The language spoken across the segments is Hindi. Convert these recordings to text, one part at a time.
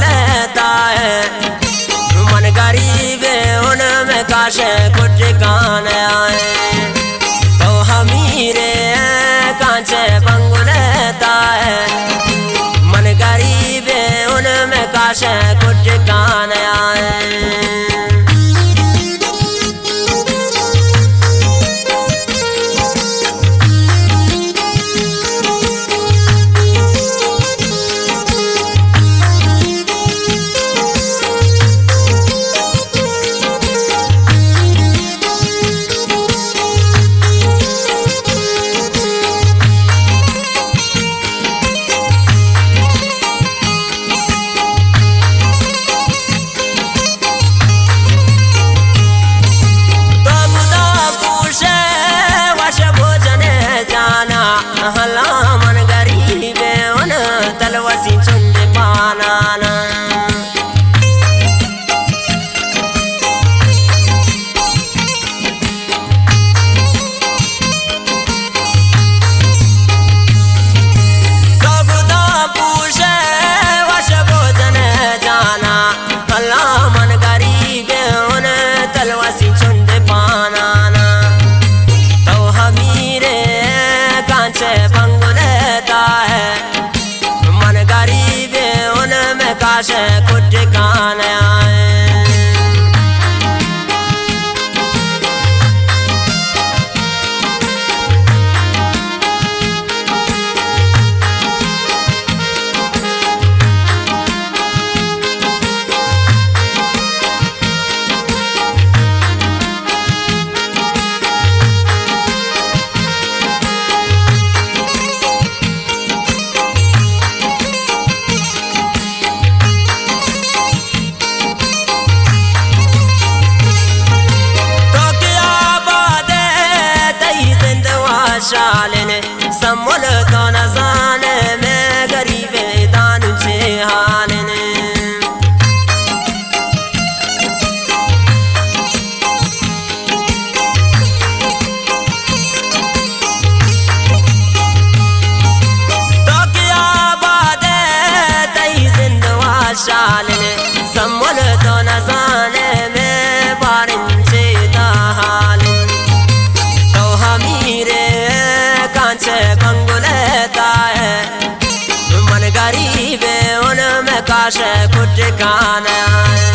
लेता है। मन गरीब उनमें काशे कुछ ठिकाने आए, तो हमीरे कांचे पंगु लेता है। मन गरीब उनमें काशे कुछ ठिकाने आए। मन गरीब उन तलवसी चुंद पाना तो खुदा पूछे वश भोजन जाना। अल्लाह मन गरीब उन तलवसी चुंद पाना, तो हमीरे कांचे पंगु लेता है। मन गरीब उनमें काशे कुछ ठिकाने आए। शालिन समल तो न जाने में गरीब दान छे हालिन। तो क्या बात है तई जिंदवा शालिन समल तो न जाने में बारिन छे हालिन, तो हमीरे कांचे पंगु लेता है। मन गरीब उनमें काशे कुछ ठिकाने आए।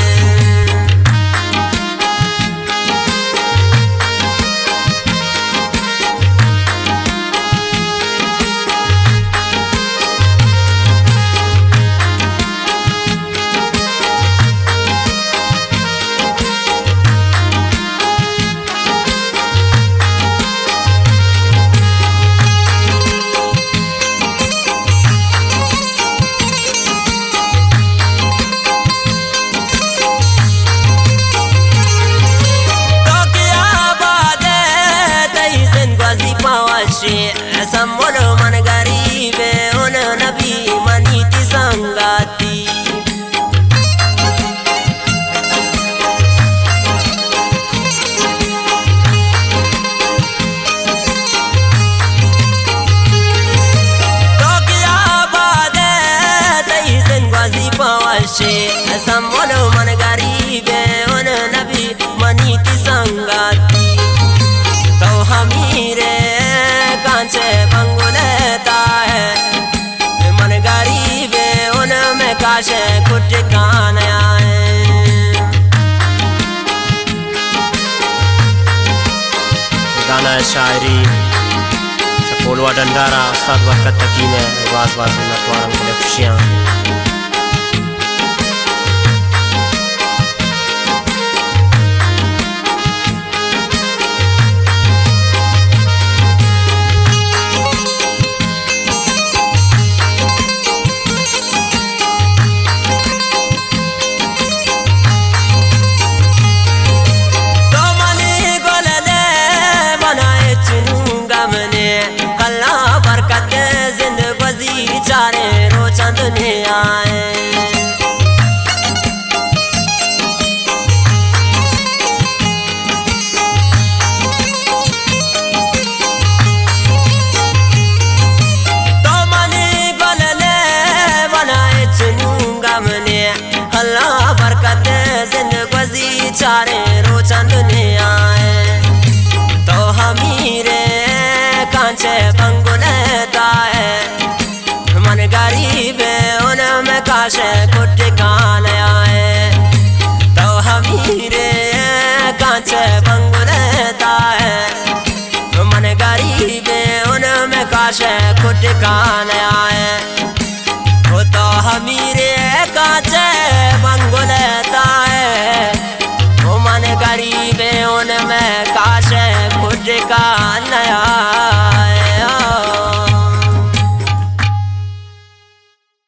समल मन गरीब उन नबी मनीति संगाती। तो क्या बात है तई जिंदगी पवशे समल मन गरीब उन नबी मनीति संगाती, तो हमीरे कांचे पंगु लेता है। मन गरीब उनमें काशे कुछ ठिकाने आए। गाना शायरी शपोलवा डंडारा उस्ताद वक़्त तकीने वाज वाज में मतवारम के लिए खुशियाँ। अल्लाह बरकत जिंदगी चारे रो चंद ने का नया है वो तो हमीरे काचे मंगुलता है वो मन गरीब उनमें काश खुद का नया